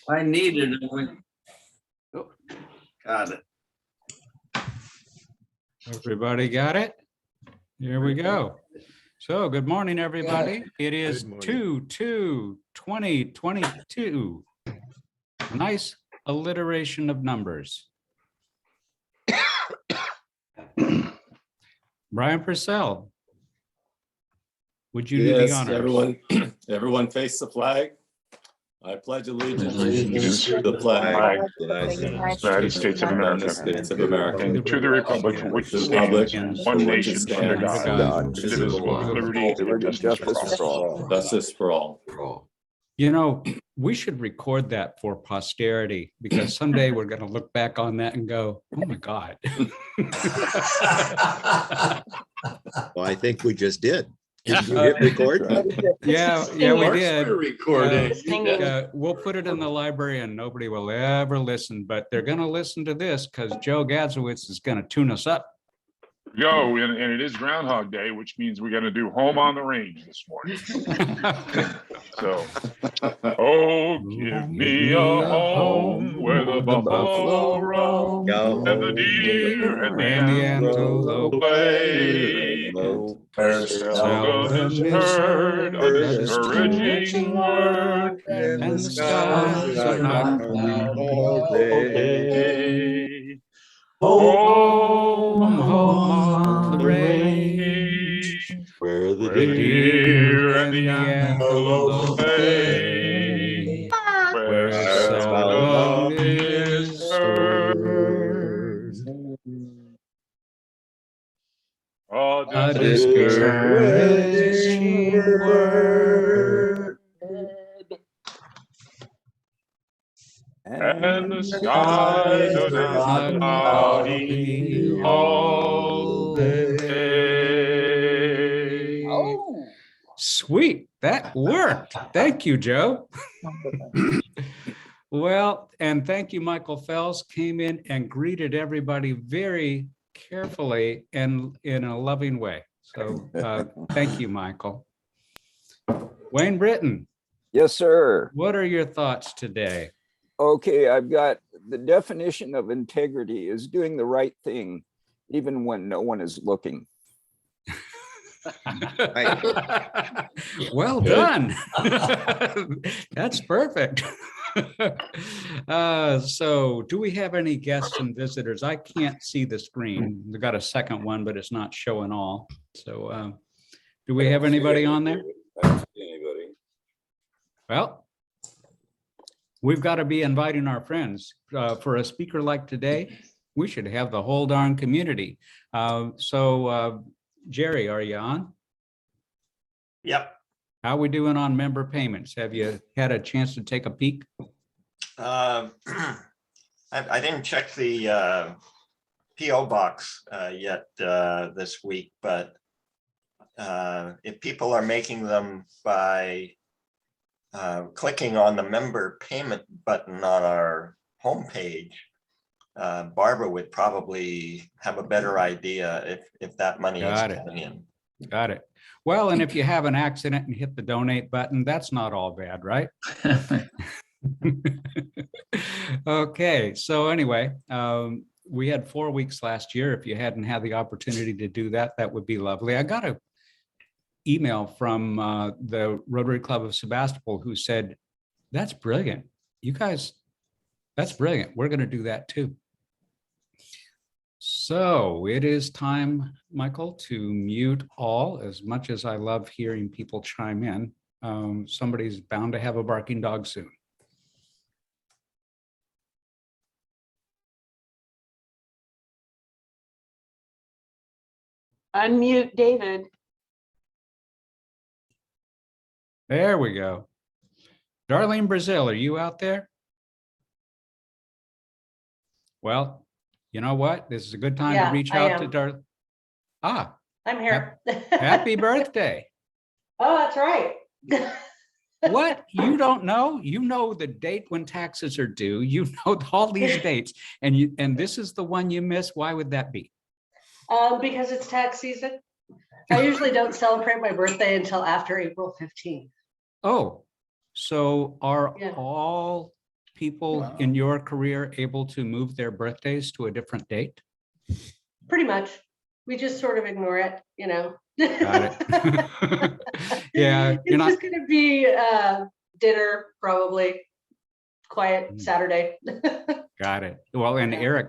I needed it. Oh, got it. Everybody got it? Here we go. So good morning, everybody. It is Good morning. 2/2/2022. Nice alliteration of numbers. Brian Purcell, would you do the Yes, honors? everyone face the flag. I pledge allegiance to the flag of the United States of America, States of America, and to the republic for which it Republic stands, for one which it nation, under stands, God, indivisible, indivisible, with liberty and justice for all. justice for all. You know, we should record that for posterity because someday we're going to look back on that and go, oh my God. Well, I think we just did. Yeah. Did you hit record? Yeah, we did. Recording. We'll put it in the library and nobody will ever listen, but they're going to listen to this because Joe Gadzowitz is going to tune us up. Go, and it is Groundhog Day, which means we're going to do Home on the Range this morning. So, oh, give me a home where the buffalo roam Go. and the deer and the antelope play. Where seldom is heard a discouraging word, and the skies are not day. home on the range, Where the Where the deer and the antelope play, where seldom is heard a discouraging word, and the skies are not cloudy all day. Sweet, that worked. Thank you, Joe. Well, and thank you, Michael Fells came in and greeted everybody very carefully and in a loving way. So thank you, Michael. Wayne Britton, Yes, sir. what are your thoughts today? Okay, I've got the definition of integrity is doing the right thing, even when no one is looking. Well done. That's perfect. So do we have any guests and visitors? I can't see the screen. We've got a second one, but it's not showing all. So do we have anybody on there? I don't see anybody. Well, we've got to be inviting our friends. For a speaker like today, we should have the whole darn community. Jerry, are you on? Yep. How we doing on member payments? Have you had a chance to take a peek? I didn't check the PO box yet this week, but if people are making them by clicking on the member payment button on our homepage, Barbara would probably have a better idea if that money is coming in. Got it. Well, and if you have an accident and hit the donate button, that's not all bad, right? Okay, so anyway, we had 4 weeks last year. If you hadn't had the opportunity to do that, that would be lovely. I got an email from the Rotary Club of Sebastopol who said, that's brilliant. You guys, that's brilliant. We're going to do that too. So it is time, Michael, to mute all. As much as I love hearing people chime in, somebody's bound to have a barking dog soon. Unmute David. There we go. Darlene Brazil, are you out there? Well, you know what? This is a good time to reach out to Darlene. Ah, I'm here. happy birthday. Oh, that's right. What? You don't know? You know the date when taxes are due. You know all these dates, and this is the one you miss. Why would that be? Because it's tax season. I usually don't celebrate my birthday until after April 15th. Oh, so are Yeah. all people in your career able to move their birthdays to a different date? Pretty much. We just sort of ignore it, you know. Got it. Yeah, you're It's not, just gonna be dinner, probably. Quiet Saturday. got it. Well, and Yeah.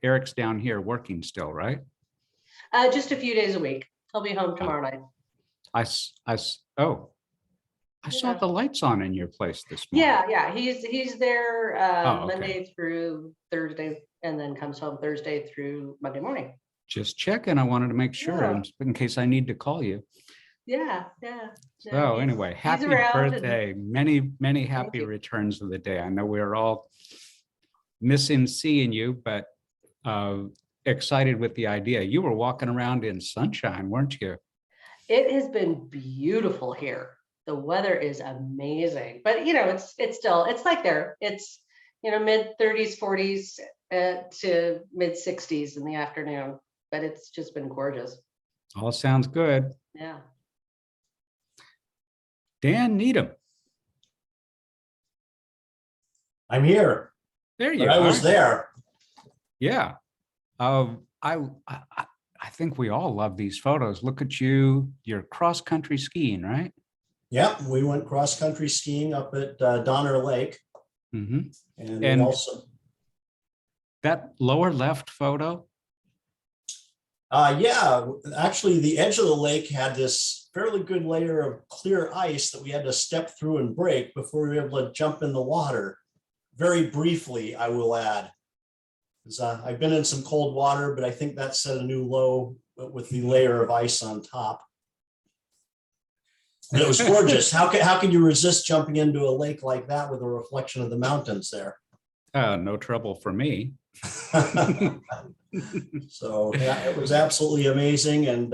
Eric's down here working still, right? Just a few days a week. I'll be home tomorrow night. Oh, I saw Yeah. the lights on in your place this morning. Yeah. He's there Oh, okay. Monday through Thursday, and then comes home Thursday through Monday morning. Just checking. I wanted to make sure Yeah. in case I need to call you. Yeah. So he's- anyway, happy around and- birthday. Many happy you. returns of the day. I know we're all missing seeing you, but excited with the idea. You were walking around in sunshine, weren't you? It has been beautiful here. The weather is amazing, but you know, it's like there. It's, you know, mid 30s, 40s to mid 60s in the afternoon, but it's just been gorgeous. All sounds good. Yeah. Dan Needham, I'm here, there you but I was are. there. Yeah. I think we all love these photos. Look at you. You're cross-country skiing, right? Yep, we went cross-country skiing up at Donner Lake. Mhm. And And- we also, That lower left photo, yeah, actually the edge of the lake had this fairly good layer of clear ice that we had to step through and break before we were able to jump in the water. Very briefly, I will add. 'Cause, I've been in some cold water, but I think that set a new low with the layer of ice on top. And it was gorgeous. How can you resist jumping into a lake like that with a reflection of the mountains there? no trouble for me. So yeah, it was absolutely amazing, and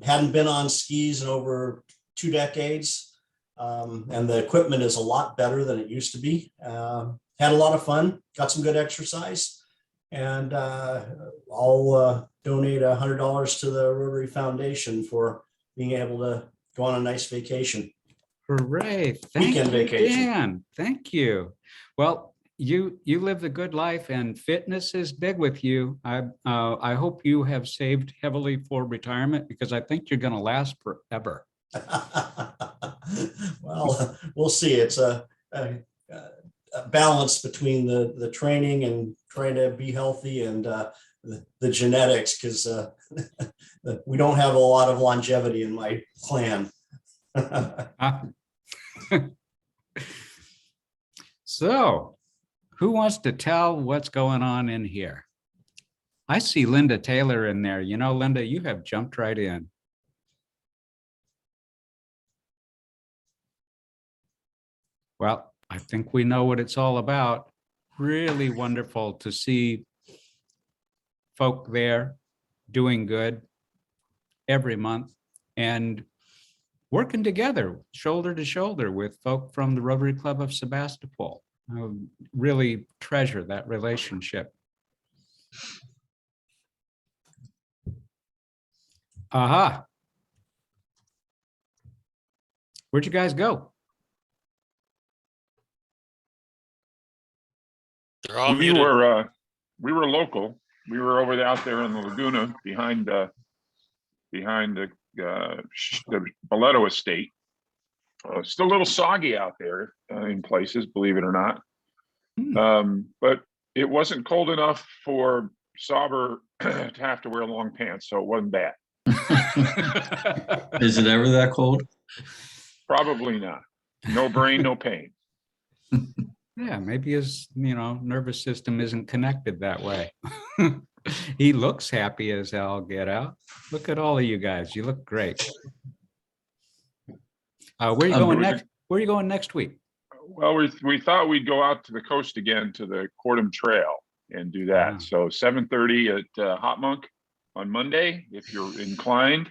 hadn't been on skis in over 2 decades. And the equipment is a lot better than it used to be. Had a lot of fun, got some good exercise, and I'll donate $100 to the Rotary Foundation for being able to go on a nice vacation. Hooray. Thank Weekend you, vacation. Dan. Thank you. Well, you live the good life and fitness is big with you. I hope you have saved heavily for retirement because I think you're going to last forever. Well, we'll see. It's a balance between the training and trying to be healthy and the genetics, because we don't have a lot of longevity in my clan. So, who wants to tell what's going on in here? I see Linda Taylor in there. You know, Linda, you have jumped right in. Well, I think we know what it's all about. Really wonderful to see folk there doing good every month and working together shoulder to shoulder with folk from the Rotary Club of Sebastopol. I really treasure that relationship. Aha. Where'd you guys go? They're all We muted. were local. We were over out there in the Laguna behind the Boleto estate. Still a little soggy out there in places, believe it or not. But it wasn't cold enough for Sauber to have to wear long pants, so it wasn't bad. Is it ever that cold? Probably not. No brain, no pain. Yeah, maybe his, nervous system isn't connected that way. He looks happy as hell, get out. Look at all of you guys. You look great. Where are you going next? Where are you going next week? Well, we thought we'd go out to the coast again to the Cordham Trail and do that. Wow. So 7:30 at Hot Monk on Monday, if you're inclined.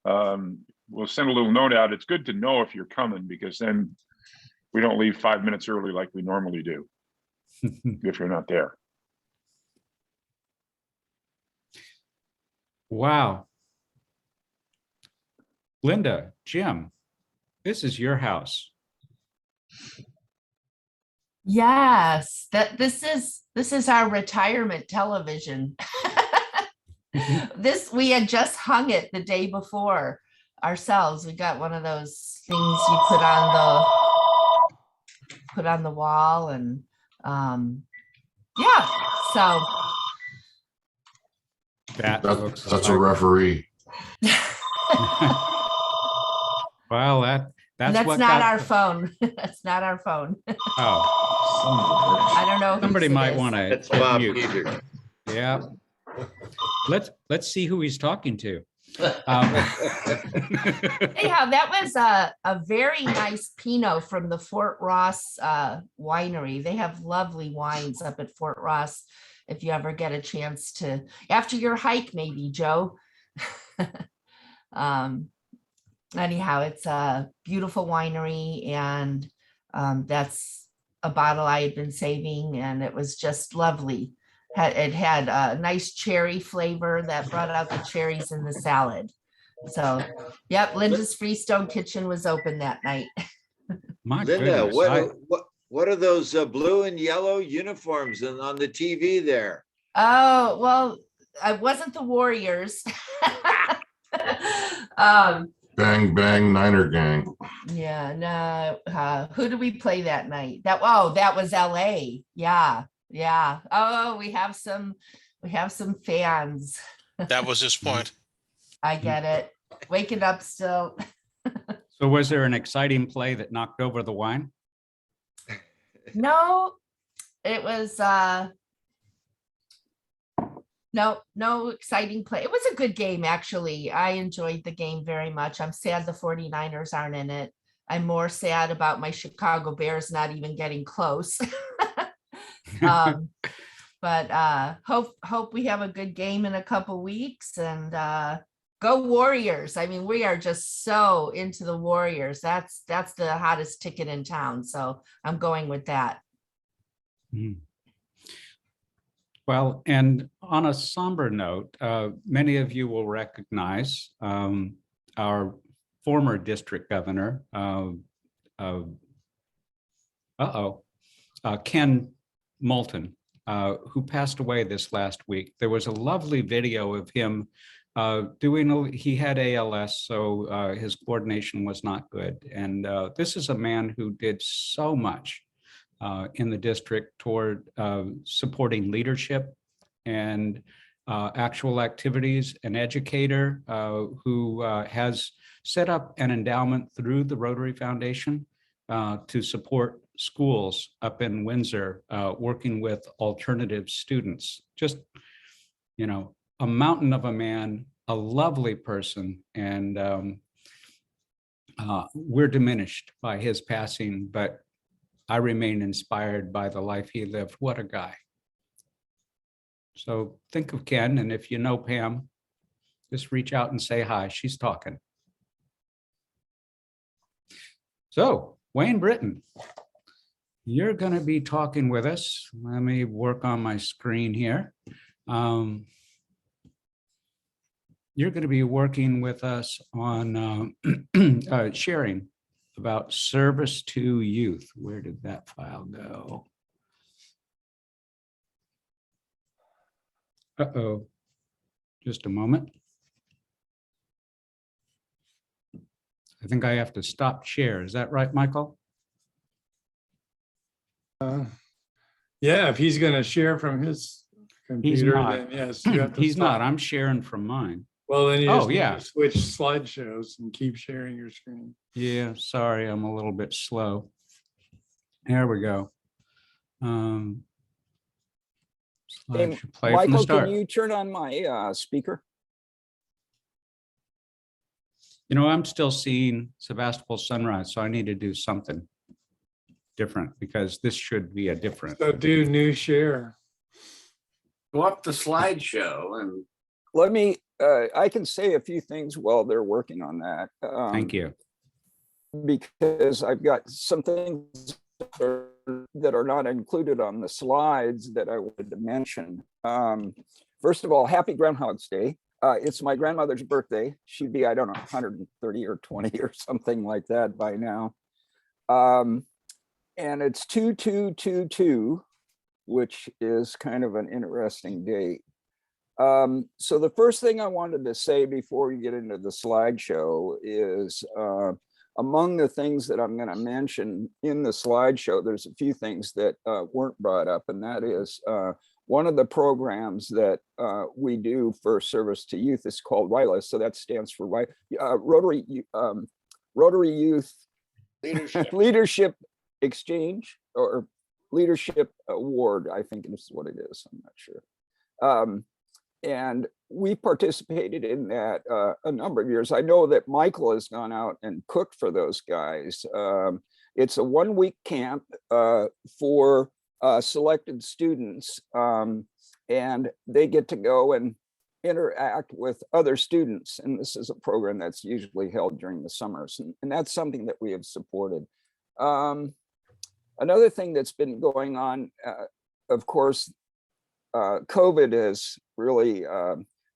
We'll send a little note out. It's good to know if you're coming, because then we don't leave 5 minutes early like we normally do if you're not there. Wow. Linda, Jim, this is your house. Yes, this is our retirement television. We had just hung it the day before ourselves. We got one of those things you put on the wall, and yeah, so That's a referee. Well, that's what not got our phone. That's not our phone. Oh, I don't know. somebody whose it might is. want to That's hit Bob mute. Peters. Yeah. Let's see who he's talking to. Anyhow, that was a very nice Pinot from the Fort Ross winery. They have lovely wines up at Fort Ross. If you ever get a chance to, after your hike, maybe, Joe. Anyhow, it's a beautiful winery, and that's a bottle I had been saving, and it was just lovely. It had a nice cherry flavor that brought out the cherries in the salad. So, yep, Linda's Freestone Kitchen was open that night. My Linda, goodness. what are those blue and yellow uniforms on the TV there? Oh, well, I wasn't the Warriors. Bang, bang, Niner gang. Yeah, no. Who did we play that night? That was LA. Yeah. Oh, we have some fans. That was his point. I get it. Waking up still. So was there an exciting play that knocked over the wine? No, it was no exciting play. It was a good game, actually. I enjoyed the game very much. I'm sad the 49ers aren't in it. I'm more sad about my Chicago Bears not even getting close. But hope we have a good game in a couple weeks, and go Warriors. I mean, we are just so into the Warriors. That's the hottest ticket in town. So I'm going with that. Mm. Well, and on a somber note, many of you will recognize our former district governor, Ken Moulton, who passed away this last week. There was a lovely video of him he had ALS, so his coordination was not good. And this is a man who did so much in the district toward supporting leadership and actual activities, an educator who has set up an endowment through the Rotary Foundation to support schools up in Windsor, working with alternative students. Just, a mountain of a man, a lovely person, and we're diminished by his passing, but I remain inspired by the life he lived. What a guy. So think of Ken, and if you know Pam, just reach out and say hi. She's talking. So Wayne Britton, you're going to be talking with us. Let me work on my screen here. You're going to be working with us on sharing about service to youth. Where did that file go? Uh-oh, just a moment. I think I have to stop share. Is that right, Michael? Yeah, if he's going to share from his computer, then yes, you have to He's stop. not. I'm sharing from mine. Well, then you just need yeah. to switch slideshows and keep sharing your screen. Yeah, sorry, I'm a little bit slow. There we go. Hey, Slide should play from the Michael, start. can you turn on my speaker? I'm still seeing Sebastopol sunrise, so I need to do something different because this should be a different. So do new share. Go up the slideshow and Let me, I can say a few things while they're working on that. Thank you. Because I've got some things that are not included on the slides that I wanted to mention. First of all, happy Groundhog's Day. It's my grandmother's birthday. She'd be, I don't know, 130 or 20 or something like that by now. And it's 2222, which is kind of an interesting date. So the first thing I wanted to say before we get into the slideshow is among the things that I'm going to mention in the slideshow, there's a few things that weren't brought up, and that is one of the programs that we do for service to youth is called RYLA. So that stands for Rotary Youth Leadership Exchange or Leadership Award, I think is what it is. I'm not sure. And we participated in that a number of years. I know that Michael has gone out and cooked for those guys. It's a 1-week camp for selected students, and they get to go and interact with other students. And this is a program that's usually held during the summers, and that's something that we have supported. Another thing that's been going on, of course, COVID has really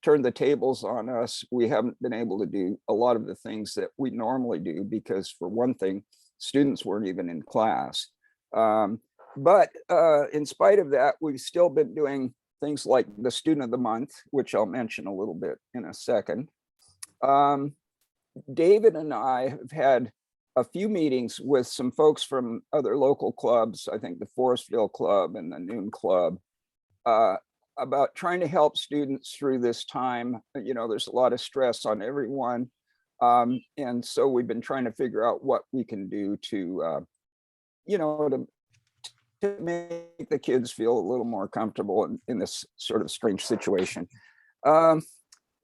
turned the tables on us. We haven't been able to do a lot of the things that we normally do because, for one thing, students weren't even in class. But in spite of that, we've still been doing things like the Student of the Month, which I'll mention a little bit in a second. David and I have had a few meetings with some folks from other local clubs, I think the Forestville Club and the Noon Club, about trying to help students through this time. You know, there's a lot of stress on everyone. And so we've been trying to figure out what we can do to, you know, to make the kids feel a little more comfortable in this sort of strange situation. And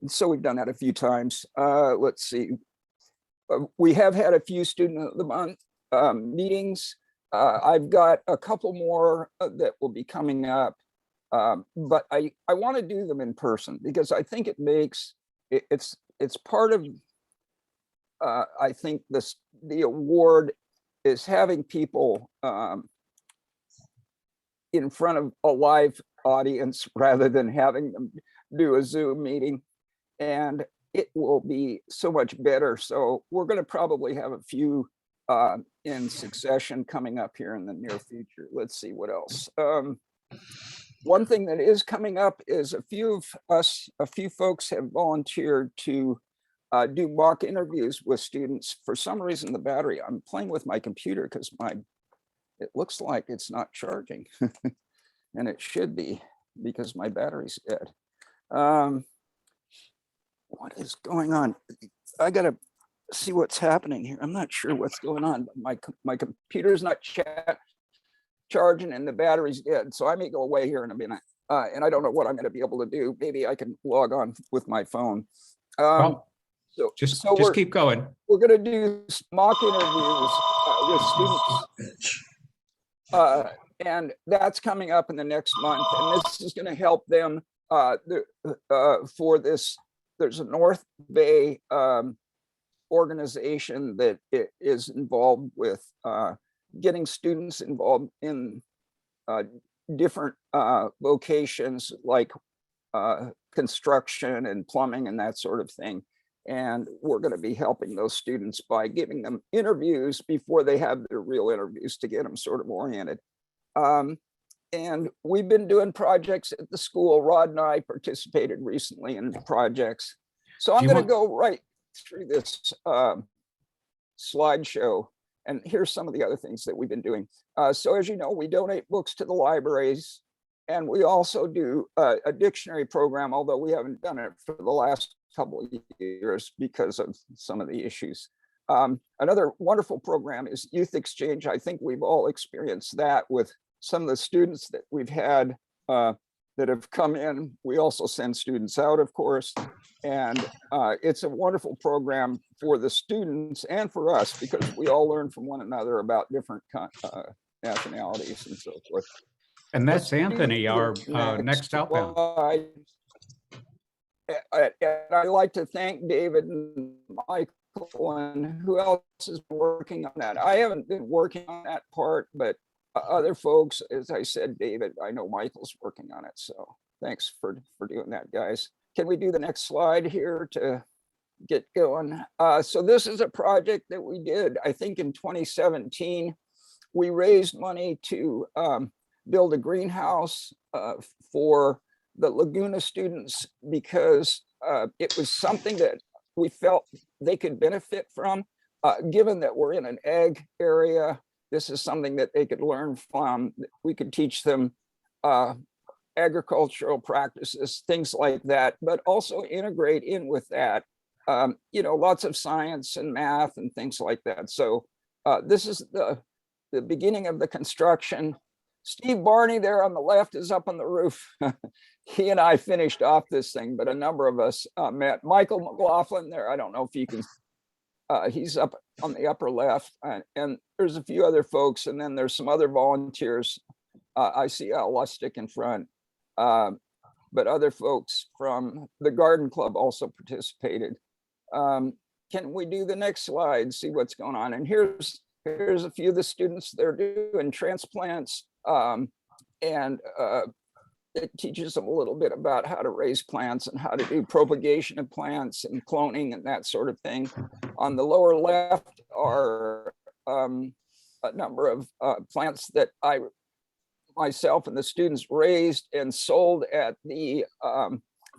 so we've done that a few times. Let's see. We have had a few Student of the Month meetings. I've got a couple more that will be coming up. But I want to do them in person because I think it makes it's part of I think the award is having people in front of a live audience rather than having them do a Zoom meeting, and it will be so much better. So we're going to probably have a few in succession coming up here in the near future. Let's see what else. One thing that is coming up is a few folks have volunteered to do mock interviews with students. For some reason, the battery, I'm playing with my computer because it looks like it's not charging and it should be because my battery's dead. What is going on? I gotta see what's happening here. I'm not sure what's going on, but my computer's not charging and the battery's dead. So I may go away here in a minute. And I don't know what I'm going to be able to do. Maybe I can log on with my phone. Well, just keep going. We're going to do mock interviews with students. And that's coming up in the next month. And this is going to help them for this. There's a North Bay organization that is involved with getting students involved in different vocations like construction and plumbing and that sort of thing. And we're going to be helping those students by giving them interviews before they have their real interviews to get them sort of oriented. And we've been doing projects at the school. Rod and I participated recently in projects. So I'm going to go right through this slideshow. And here's some of the other things that we've been doing. So as you know, we donate books to the libraries, and we also do a dictionary program, although we haven't done it for the last couple of years because of some of the issues. Another wonderful program is Youth Exchange. I think we've all experienced that with some of the students that we've had that have come in. We also send students out, of course. And it's a wonderful program for the students and for us because we all learn from one another about different nationalities and so forth. And that's Anthony, our next outbound. And I'd like to thank David and Michael and who else is working on that. I haven't been working on that part, but other folks, as I said, David, I know Michael's working on it. So thanks for doing that, guys. Can we do the next slide here to get going? So this is a project that we did, I think in 2017. we raised money to build a greenhouse for the Laguna students because it was something that we felt they could benefit from. Given that we're in an ag area, this is something that they could learn from. We could teach them agricultural practices, things like that, but also integrate in with that, lots of science and math and things like that. So this is the beginning of the construction. Steve Barney there on the left is up on the roof. He and I finished off this thing, but a number of us met. Michael McLaughlin there, I don't know if you can, he's up on the upper left, and there's a few other folks, and then there's some other volunteers. I see Al Lustig in front, but other folks from the Garden Club also participated. Can we do the next slide, see what's going on? And here's a few of the students that are doing transplants, and it teaches them a little bit about how to raise plants and how to do propagation of plants and cloning and that sort of thing. On the lower left are a number of plants that I myself and the students raised and sold at the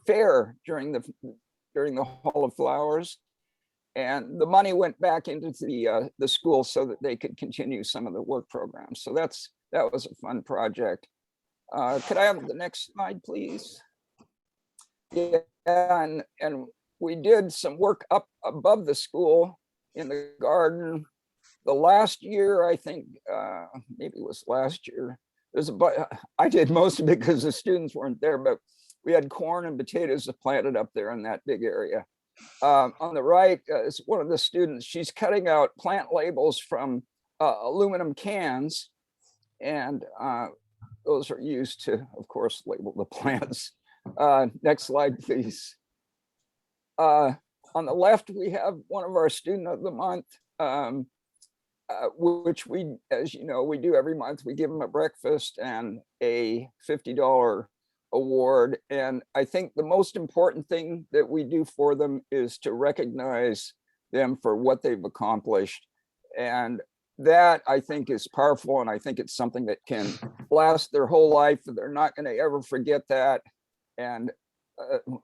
fair during the Hall of Flowers. And the money went back into the school so that they could continue some of the work programs. So that was a fun project. Could I have the next slide, please? Yeah, and we did some work up above the school in the garden. The last year, I think, maybe it was last year, I did most of it because the students weren't there, but we had corn and potatoes planted up there in that big area. On the right is one of the students. She's cutting out plant labels from aluminum cans, and those are used to, of course, label the plants. Next slide, please. On the left, we have one of our student of the month, which we, as you know, we do every month. We give them a breakfast and a $50 award. And I think the most important thing that we do for them is to recognize them for what they've accomplished. And that, I think, is powerful. And I think it's something that can last their whole life. They're not going to ever forget that. And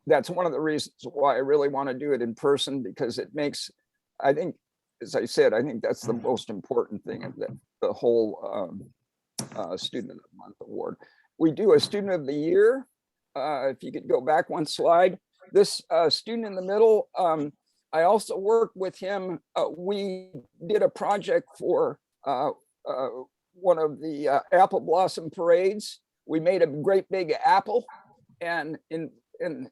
that's one of the reasons why I really want to do it in person, because it makes, I think, as I said, I think that's the most important thing of the whole Student of the Month award. We do a Student of the Year. If you could go back one slide. This student in the middle, I also worked with him. We did a project for one of the apple blossom parades. We made a great big apple, and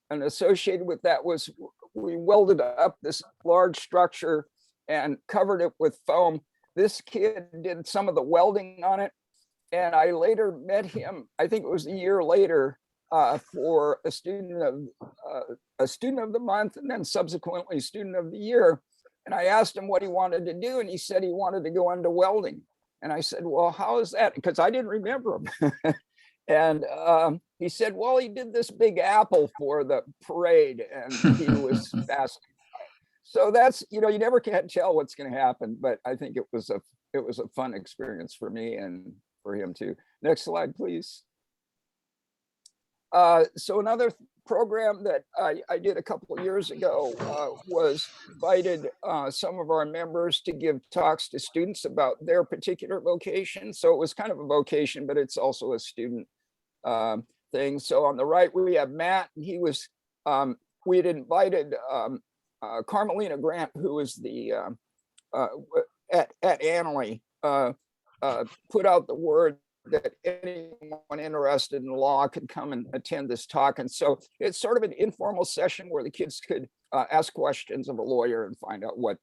associated with that was we welded up this large structure and covered it with foam. This kid did some of the welding on it, and I later met him, I think it was a year later, for a student of the month, and then subsequently Student of the Year. And I asked him what he wanted to do, and he said he wanted to go into welding. And I said, well, how is that? Because I didn't remember him. And he said, well, he did this big apple for the parade, and he was fascinated. So that's, you never can tell what's going to happen, but I think it was a fun experience for me and for him too. Next slide, please. So another program that I did a couple of years ago was invited some of our members to give talks to students about their particular vocation. So it was kind of a vocation, but it's also a student thing. So on the right, we have Matt, and he was, we had invited Carmelina Grant, who was the, at Annalee, put out the word that anyone interested in law could come and attend this talk. And so it's sort of an informal session where the kids could ask questions of a lawyer and find out what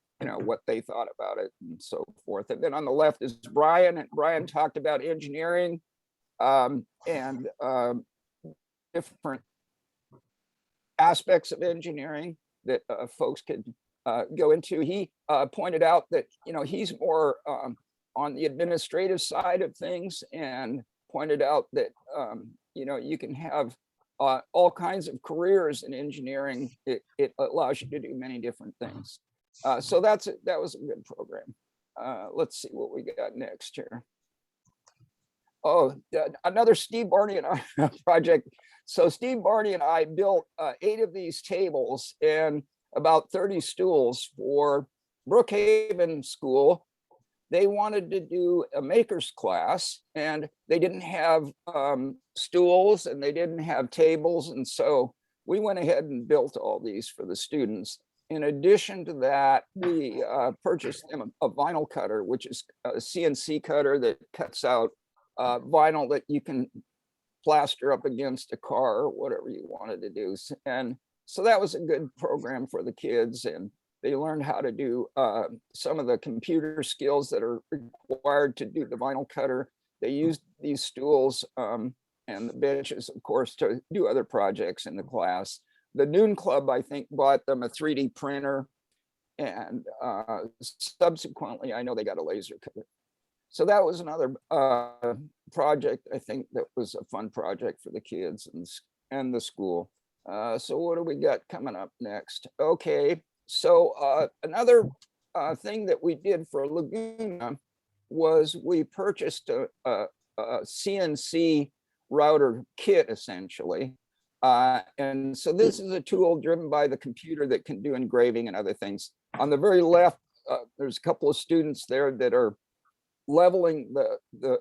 they thought about it and so forth. And then on the left is Brian, and Brian talked about engineering and different aspects of engineering that folks could go into. He pointed out that, he's more on the administrative side of things, and pointed out that, you can have all kinds of careers in engineering. It allows you to do many different things. So that was a good program. Let's see what we got next here. Another Steve Barney and I project. So Steve Barney and I built 8 of these tables and about 30 stools for Brookhaven School. They wanted to do a maker's class and they didn't have stools and they didn't have tables. And so we went ahead and built all these for the students. In addition to that, we purchased them a vinyl cutter, which is a CNC cutter that cuts out vinyl that you can plaster up against a car or whatever you wanted to do. And so that was a good program for the kids, and they learned how to do some of the computer skills that are required to do the vinyl cutter. They used these stools and the benches, of course, to do other projects in the class. The Noon Club, I think, bought them a 3D printer, and subsequently, I know they got a laser cutter. So that was another project, I think, that was a fun project for the kids and the school. So what do we got coming up next? Okay, so another thing that we did for Laguna was we purchased a CNC router kit, essentially. And so this is a tool driven by the computer that can do engraving and other things. On the very left, there's a couple of students there that are leveling the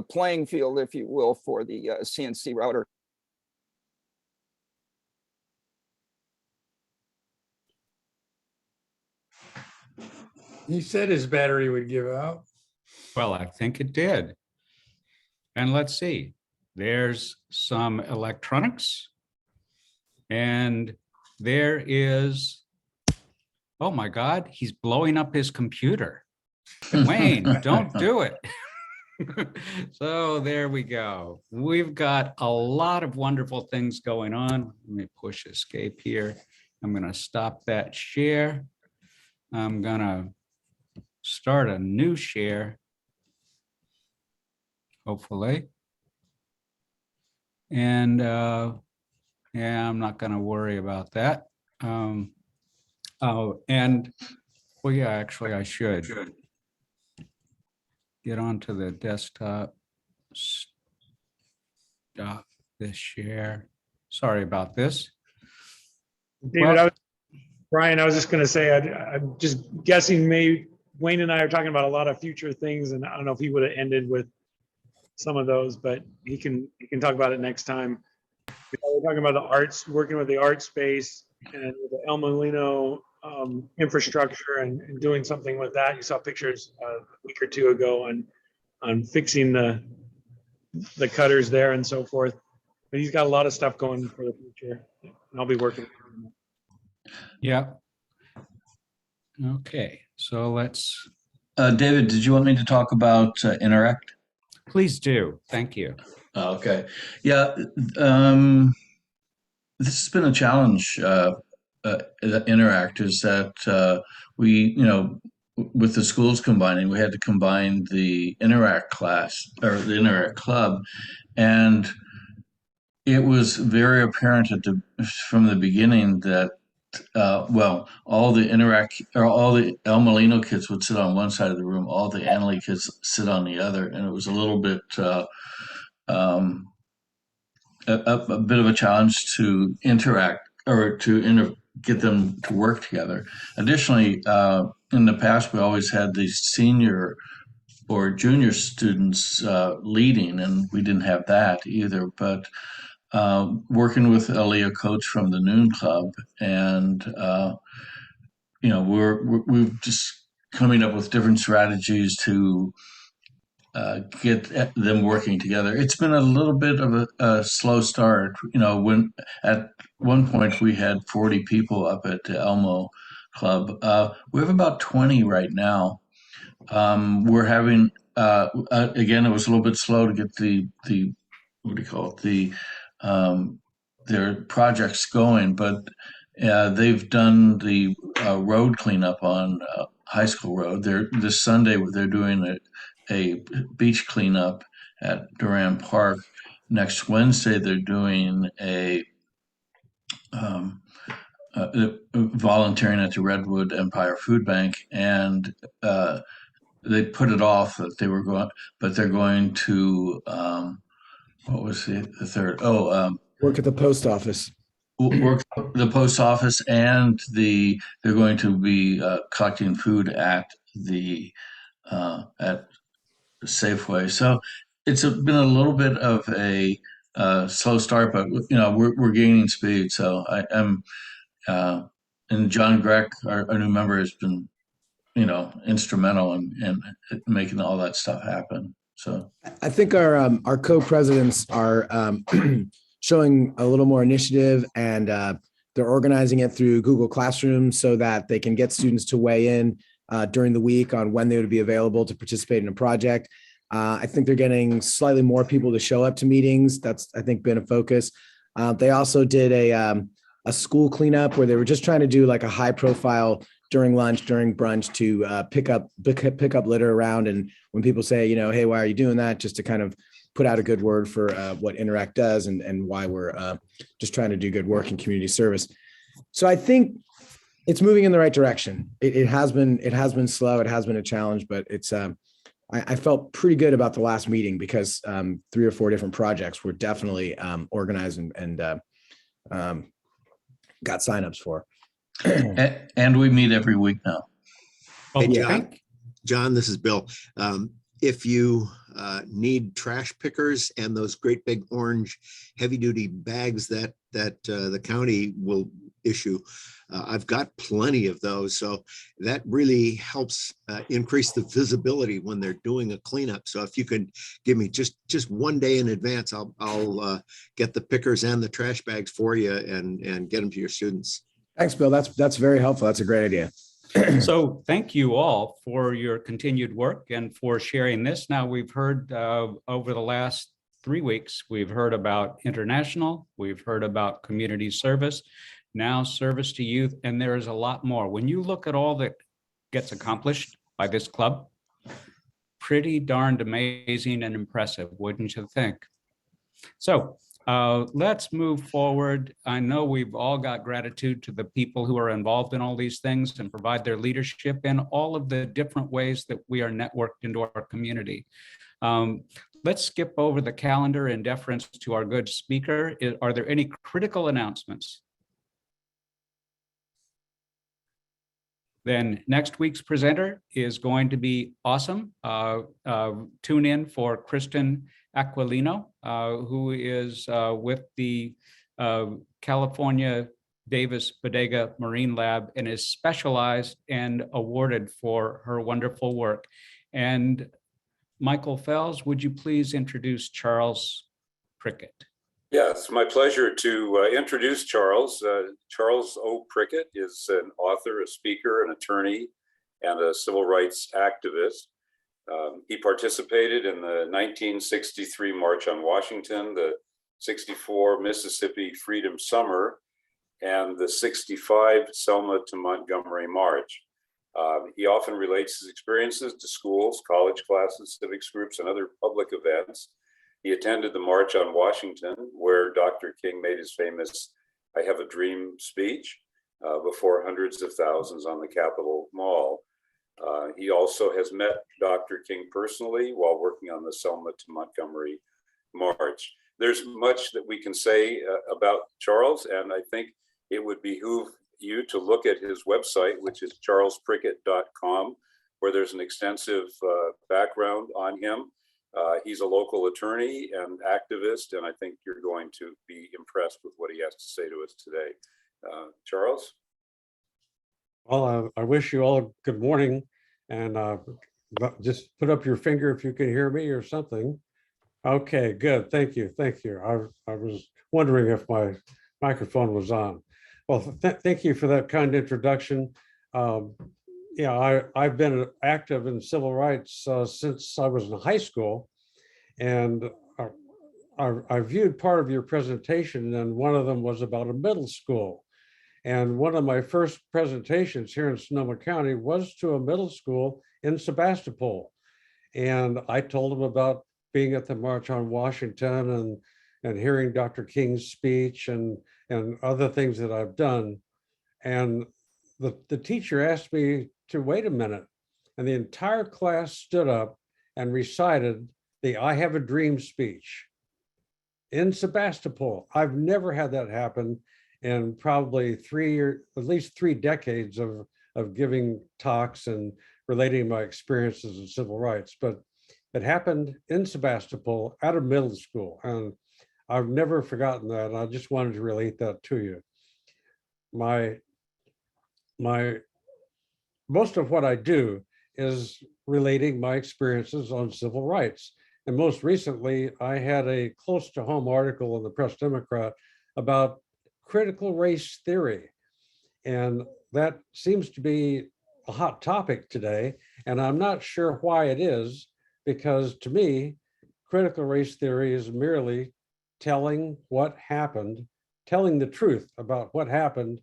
playing field, if you will, for the CNC router. He said his battery would give out. Well, I think it did. And let's see, there's some electronics. And there is, oh my God, he's blowing up his computer. Wayne, don't do it. So there we go. We've got a lot of wonderful things going on. Let me push escape here. I'm going to stop that share. I'm going to start a new share, hopefully. And yeah, I'm not going to worry about that. Oh, and well, yeah, actually, I should get onto the desktop. Stop this share. Sorry about this. David, Brian, I was just going to say, I'm just guessing maybe Wayne and I are talking about a lot of future things, and I don't know if he would have ended with some of those, but he can talk about it next time. We're talking about the arts, working with the art space and with the El Molino infrastructure and doing something with that. You saw pictures a week or two ago on fixing the cutters there and so forth. But he's got a lot of stuff going for the future, and I'll be working with him. Yeah. Okay, so let's. David, did you want me to talk about Interact? Please do. Thank you. Okay. Yeah. This has been a challenge. The Interact is that we, with the schools combining, we had to combine the Interact class or the Interact club, and it was very apparent from the beginning that all the Interact or all the El Molino kids would sit on one side of the room, all the Annalee kids sit on the other, and it was a little bit a bit of a challenge to interact or to get them to work together. Additionally, in the past, we always had the senior or junior students leading, and we didn't have that either. But working with Aaliyah Coates from the Noon Club, and we're just coming up with different strategies to get them working together. It's been a little bit of a slow start. When at one point we had 40 people up at the Elmo Club. We have about 20 right now. We're having again, it was a little bit slow to get the what do you call it, their projects going, but they've done the road cleanup on High School Road. This Sunday they're doing a beach cleanup at Durham Park. Next Wednesday they're doing a volunteering at the Redwood Empire Food Bank, and they put it off that they were going, but they're going to, what was the third? Oh, Work at the post office. work the post office, and they're going to be collecting food at Safeway. So it's been a little bit of a slow start, but we're gaining speed. So I am, and John Greck, our new member, has been instrumental in making all that stuff happen. So I think our co-presidents are showing a little more initiative, and they're organizing it through Google Classroom so that they can get students to weigh in during the week on when they would be available to participate in a project. I think they're getting slightly more people to show up to meetings. That's, I think, been a focus. They also did a school cleanup where they were just trying to do like a high profile during lunch, during brunch, to pick up litter around. And when people say, hey, why are you doing that? Just to kind of put out a good word for what Interact does and why we're just trying to do good work in community service. So I think it's moving in the right direction. It has been slow. It has been a challenge, but it's I felt pretty good about the last meeting because 3 or 4 different projects were definitely organized and got signups for. and we meet every week now. Hey, Yeah. John, this is Bill. If you need trash pickers and those great big orange heavy duty bags that the county will issue, I've got plenty of those. So that really helps increase the visibility when they're doing a cleanup. So if you could give me just 1 day in advance, I'll get the pickers and the trash bags for you and get them to your students. Thanks, Bill. That's very helpful. That's a great idea. So thank you all for your continued work and for sharing this. Now we've heard over the last 3 weeks, we've heard about international, we've heard about community service, now service to youth, and there is a lot more. When you look at all that gets accomplished by this club, pretty darned amazing and impressive, wouldn't you think? So let's move forward. I know we've all got gratitude to the people who are involved in all these things and provide their leadership in all of the different ways that we are networked into our community. Let's skip over the calendar in deference to our good speaker. Are there any critical announcements? Then next week's presenter is going to be awesome. Tune in for Kristen Aquilino, who is with the California Davis Bodega Marine Lab and is specialized and awarded for her wonderful work. And Michael Fells, would you please introduce Charles Prickett? Yes, my pleasure to introduce Charles. Charles O. Prickett is an author, a speaker, an attorney, and a civil rights activist. He participated in the 1963 March on Washington, the 64 Mississippi Freedom Summer, and the 65 Selma to Montgomery March. He often relates his experiences to schools, college classes, civics groups, and other public events. He attended the March on Washington, where Dr. King made his famous "I Have a Dream" speech before hundreds of thousands on the Capitol Mall. He also has met Dr. King personally while working on the Selma to Montgomery March. There's much that we can say about Charles, and I think it would behoove you to look at his website, which is charlesprickett.com, where there's an extensive background on him. He's a local attorney and activist, and I think you're going to be impressed with what he has to say to us today. Charles? Well, I wish you all good morning, and just put up your finger if you can hear me or something. Okay, good. Thank you. Thank you. I was wondering if my microphone was on. Well, thank you for that kind introduction. Yeah, I've been active in civil rights since I was in high school, and I viewed part of your presentation, and one of them was about a middle school. And one of my first presentations here in Sonoma County was to a middle school in Sebastopol. And I told them about being at the March on Washington and hearing Dr. King's speech and other things that I've done. And the teacher asked me to wait a minute. and the entire class stood up and recited the I Have a Dream speech in Sebastopol. I've never had that happen in probably at least three decades of giving talks and relating my experiences in civil rights. But it happened in Sebastopol at a middle school, and I've never forgotten that. And I just wanted to relate that to you. My most of what I do is relating my experiences on civil rights. And most recently, I had a close to home article in the Press Democrat about critical race theory. And that seems to be a hot topic today. And I'm not sure why it is, because to me, critical race theory is merely telling what happened, telling the truth about what happened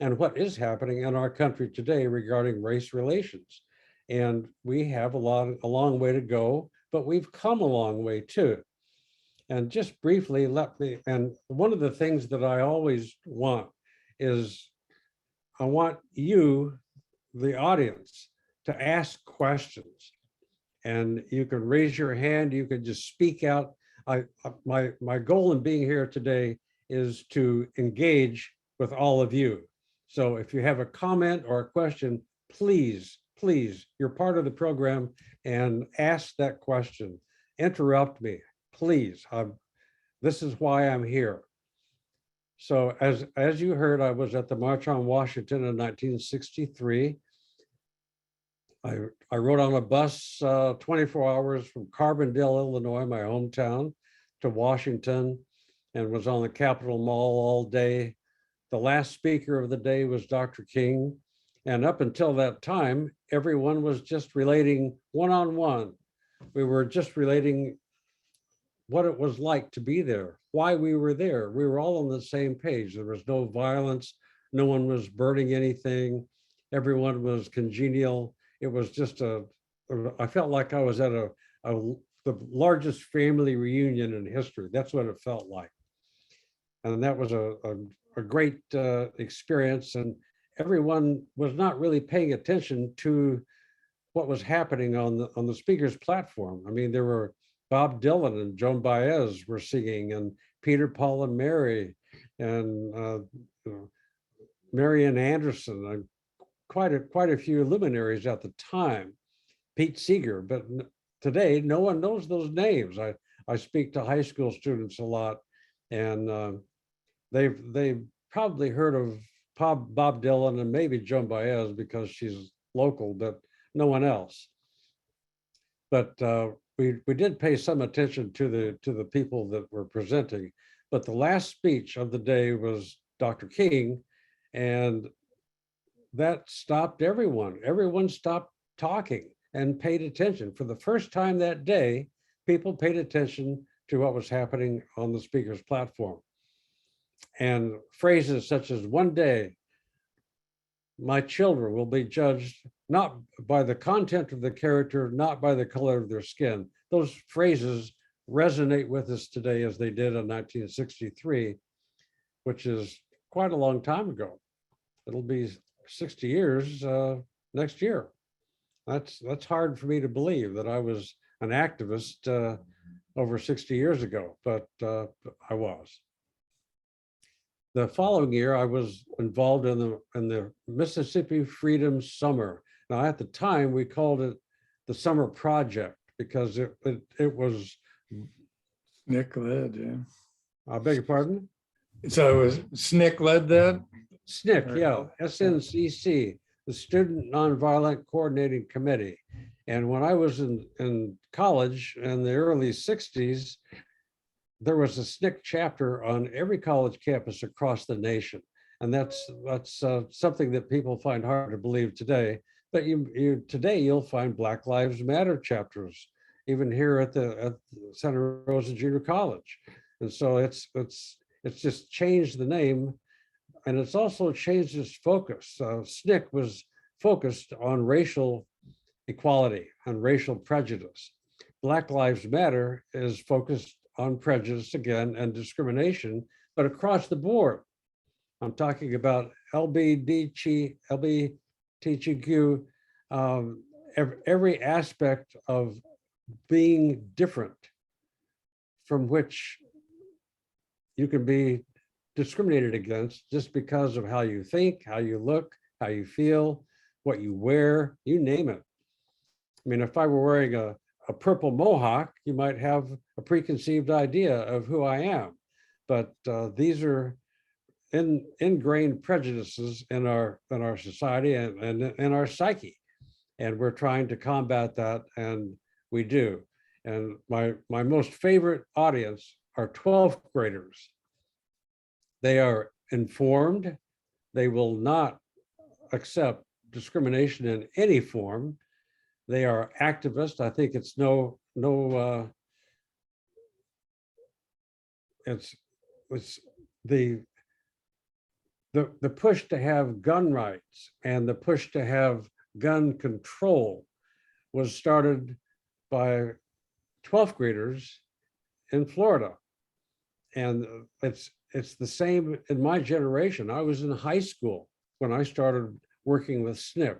and what is happening in our country today regarding race relations. And we have a long way to go, but we've come a long way too. And just briefly, and one of the things that I always want is I want you, the audience, to ask questions. And you can raise your hand, you can just speak out. My goal in being here today is to engage with all of you. So if you have a comment or a question, please, you're part of the program, and ask that question. Interrupt me, please. This is why I'm here. So as you heard, I was at the March on Washington in 1963. I rode on a bus 24 hours from Carbondale, Illinois, my hometown, to Washington, and was on the Capitol Mall all day. The last speaker of the day was Dr. King. And up until that time, everyone was just relating one-on-one. We were just relating what it was like to be there, why we were there. We were all on the same page. There was no violence. No one was burning anything. Everyone was congenial. It was just I felt like I was at the largest family reunion in history. That's what it felt like. And that was a great experience. And everyone was not really paying attention to what was happening on the speaker's platform. I mean, there were Bob Dylan and Joan Baez were singing, and Peter, Paul, and Mary, and Marian Anderson, and quite a few luminaries at the time, Pete Seeger. But today, no one knows those names. I speak to high school students a lot, and they've probably heard of Bob Dylan and maybe Joan Baez because she's local, but no one else. But we did pay some attention to the people that were presenting. But the last speech of the day was Dr. King, and that stopped everyone. Everyone stopped talking and paid attention. For the first time that day, people paid attention to what was happening on the speaker's platform. And phrases such as, "One day, my children will be judged not by the content of the character, not by the color of their skin." Those phrases resonate with us today as they did in 1963, which is quite a long time ago. It'll be 60 years next year. That's hard for me to believe that I was an activist over 60 years ago, but I was. The following year, I was involved in the Mississippi Freedom Summer. Now, at the time, we called it the Summer Project because it was SNCC led, yeah. I beg your pardon? So it was SNCC led that? SNCC, yeah, SNCC, the Student Nonviolent Coordinating Committee. And when I was in college in the early 60s, there was a SNCC chapter on every college campus across the nation. And that's something that people find hard to believe today. But today you'll find Black Lives Matter chapters, even here at Santa Rosa Junior College. And so it's just changed the name, and it's also changed its focus. SNCC was focused on racial equality and racial prejudice. Black Lives Matter is focused on prejudice again and discrimination, but across the board. I'm talking about LGBTQ, every aspect of being different from which you can be discriminated against just because of how you think, how you look, how you feel, what you wear, you name it. I mean, if I were wearing a purple mohawk, you might have a preconceived idea of who I am. But these are ingrained prejudices in our society and in our psyche. And we're trying to combat that, and we do. And my most favorite audience are 12th graders. They are informed. They will not accept discrimination in any form. They are activists. I think it's it's the push to have gun rights and the push to have gun control was started by 12th graders in Florida. And it's the same in my generation. I was in high school when I started working with SNCC.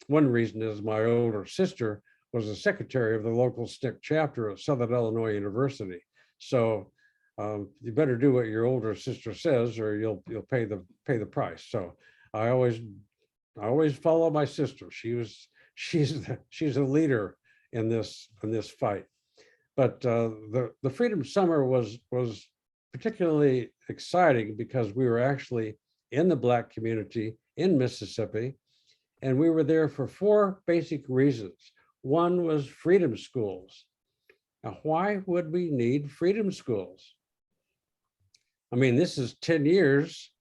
One reason is my older sister was the secretary of the local SNCC chapter at Southern Illinois University. So you better do what your older sister says, or you'll pay the price. So I always follow my sister. She's a leader in this fight. But the Freedom Summer was particularly exciting because we were actually in the Black community in Mississippi, and we were there for 4 basic reasons. One was freedom schools. Now, why would we need freedom schools? I mean, this is 10 years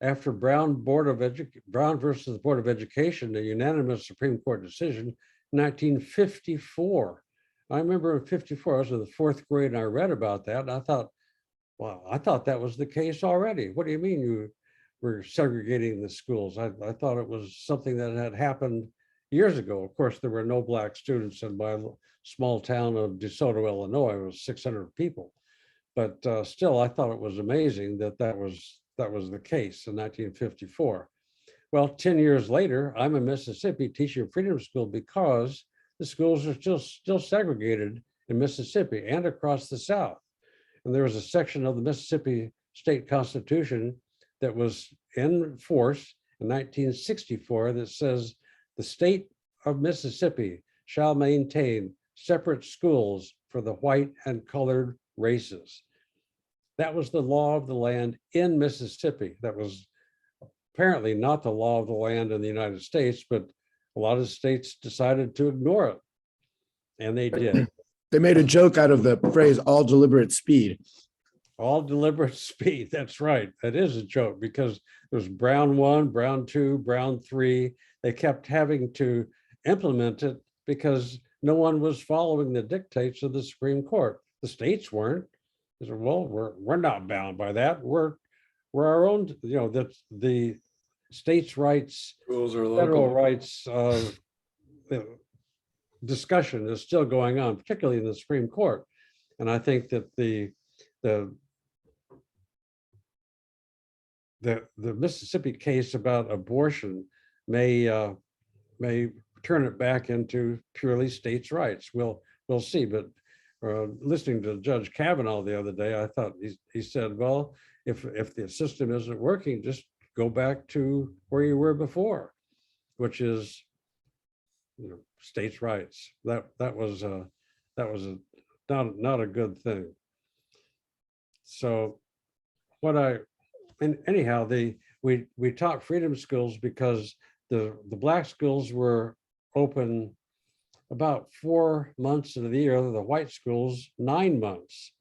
after Brown versus Board of Education, a unanimous Supreme Court decision, 1954. I remember in 54, I was in the 4th grade and I read about that. And I thought, wow, I thought that was the case already. What do you mean you were segregating the schools? I thought it was something that had happened years ago. Of course, there were no Black students in my small town of DeSoto, Illinois. It was 600 people. But still, I thought it was amazing that that was the case in 1954. Well, 10 years later, I'm in Mississippi teaching a freedom school because the schools are still segregated in Mississippi and across the South. And there was a section of the Mississippi State Constitution that was in force in 1964 that says the state of Mississippi shall maintain separate schools for the white and colored races. That was the law of the land in Mississippi. That was apparently not the law of the land in the United States, but a lot of states decided to ignore it, and they did. They made a joke out of the phrase all deliberate speed. All deliberate speed, that's right. That is a joke because there's Brown 1, Brown 2, Brown 3. They kept having to implement it because no one was following the dictates of the Supreme Court. The states weren't. They said, well, we're not bound by that. We're our own, the states' rights, federal rights discussion is still going on, particularly in the Supreme Court. And I think that the Mississippi case about abortion may turn it back into purely states' rights. We'll see. But listening to Judge Kavanaugh the other day, I thought he said, well, if the system isn't working, just go back to where you were before, which is states' rights. That was not a good thing. So anyhow, we taught freedom schools because the Black schools were open about 4 months of the year, the white schools 9 months.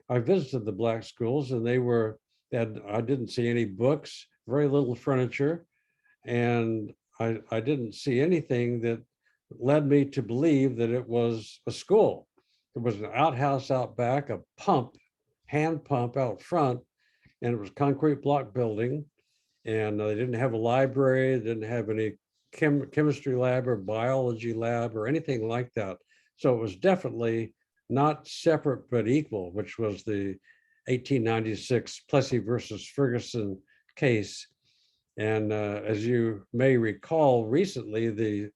I visited the Black schools and I didn't see any books, very little furniture, and I didn't see anything that led me to believe that it was a school. There was an outhouse out back, a hand pump out front, and it was a concrete block building. And they didn't have a library, they didn't have any chemistry lab or biology lab or anything like that. So it was definitely not separate but equal, which was the 1896 Plessy versus Ferguson case. And as you may recall, recently the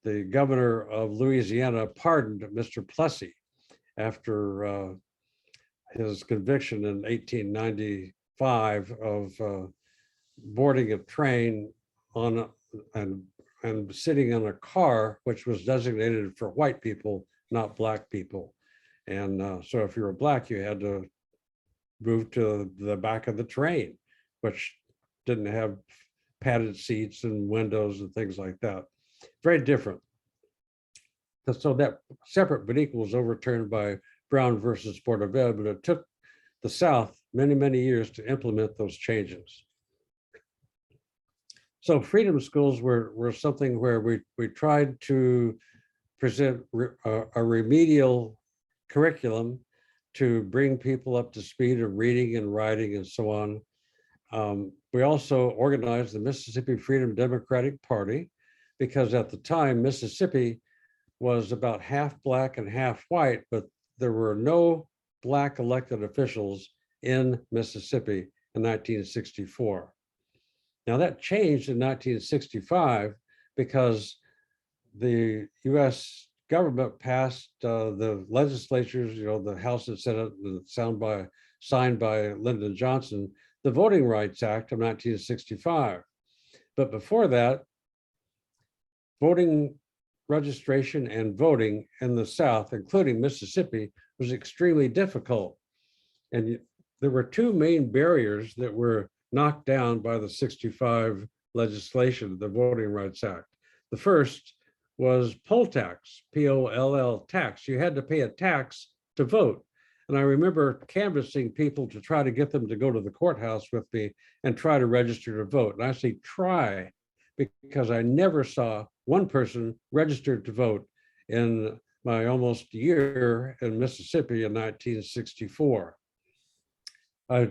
the governor of Louisiana pardoned Mr. Plessy after his conviction in 1895 of boarding a train on and sitting in a car which was designated for white people, not black people. And so if you were black, you had to move to the back of the train, which didn't have padded seats and windows and things like that. Very different. So that separate but equal was overturned by Brown versus Board of Ed, but it took the South many, many years to implement those changes. So freedom schools were something where we tried to present a remedial curriculum to bring people up to speed of reading and writing and so on. We also organized the Mississippi Freedom Democratic Party because at the time, Mississippi was about half black and half white, but there were no black elected officials in Mississippi in 1964. Now that changed in 1965 because the US government passed the legislatures, the House and Senate, signed by Lyndon Johnson, the Voting Rights Act of 1965. But before that, voting registration and voting in the South, including Mississippi, was extremely difficult. And there were two main barriers that were knocked down by the 65 legislation, the Voting Rights Act. The first was poll tax, P-O-L-L tax. You had to pay a tax to vote. And I remember canvassing people to try to get them to go to the courthouse with me and try to register to vote. And I say try, because I never saw one person registered to vote in my almost year in Mississippi in 1964. I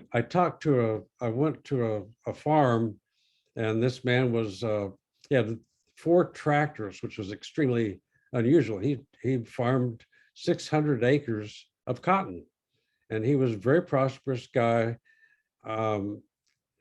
went to a farm, and this man was, he had 4 tractors, which was extremely unusual. He farmed 600 acres of cotton, and he was a very prosperous guy.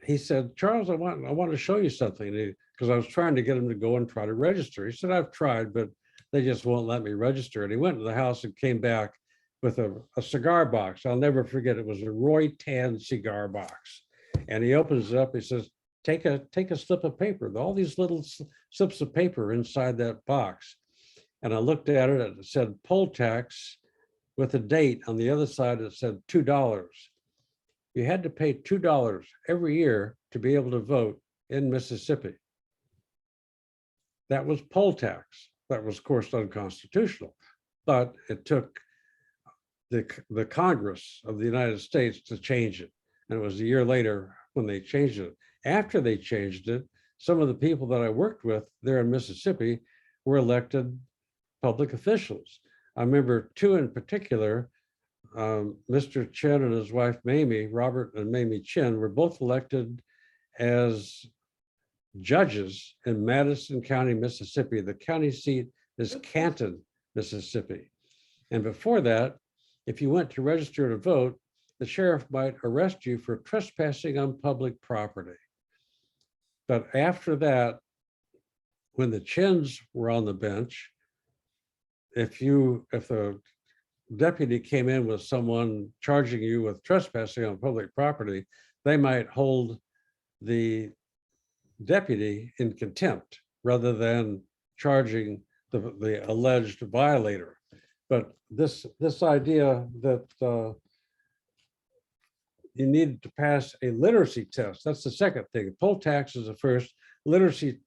He said, Charles, I want to show you something, because I was trying to get him to go and try to register. He said, I've tried, but they just won't let me register. And he went to the house and came back with a cigar box. I'll never forget, it was a Roy Tan cigar box. And he opens it up, he says, take a slip of paper, all these little slips of paper inside that box. And I looked at it, and it said poll tax with a date. On the other side, it said $2. You had to pay $2 every year to be able to vote in Mississippi. That was poll tax. That was, of course, unconstitutional, but it took the Congress of the United States to change it. And it was a year later when they changed it. After they changed it, some of the people that I worked with there in Mississippi were elected public officials. I remember 2 in particular, Mr. Chin and his wife, Mamie, Robert and Mamie Chin, were both elected as judges in Madison County, Mississippi. The county seat is Canton, Mississippi. And before that, if you went to register to vote, the sheriff might arrest you for trespassing on public property. But after that, when the Chins were on the bench, if a deputy came in with someone charging you with trespassing on public property, they might hold the deputy in contempt rather than charging the alleged violator. But this idea that you needed to pass a literacy test, that's the second thing. Poll tax is the first, literacy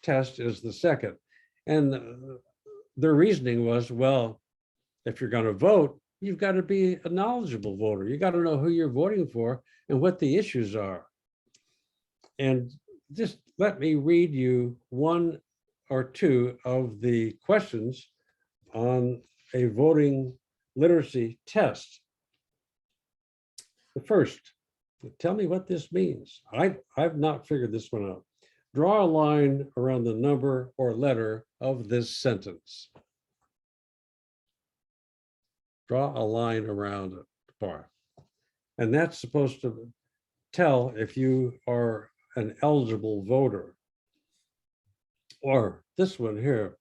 test is the second. And their reasoning was, well, if you're going to vote, you've got to be a knowledgeable voter. You got to know who you're voting for and what the issues are. And just let me read you 1 or 2 of the questions on a voting literacy test. The first, tell me what this means. I've not figured this one out. Draw a line around the number or letter of this sentence. Draw a line around it, bar. And that's supposed to tell if you are an eligible voter. Or this one here,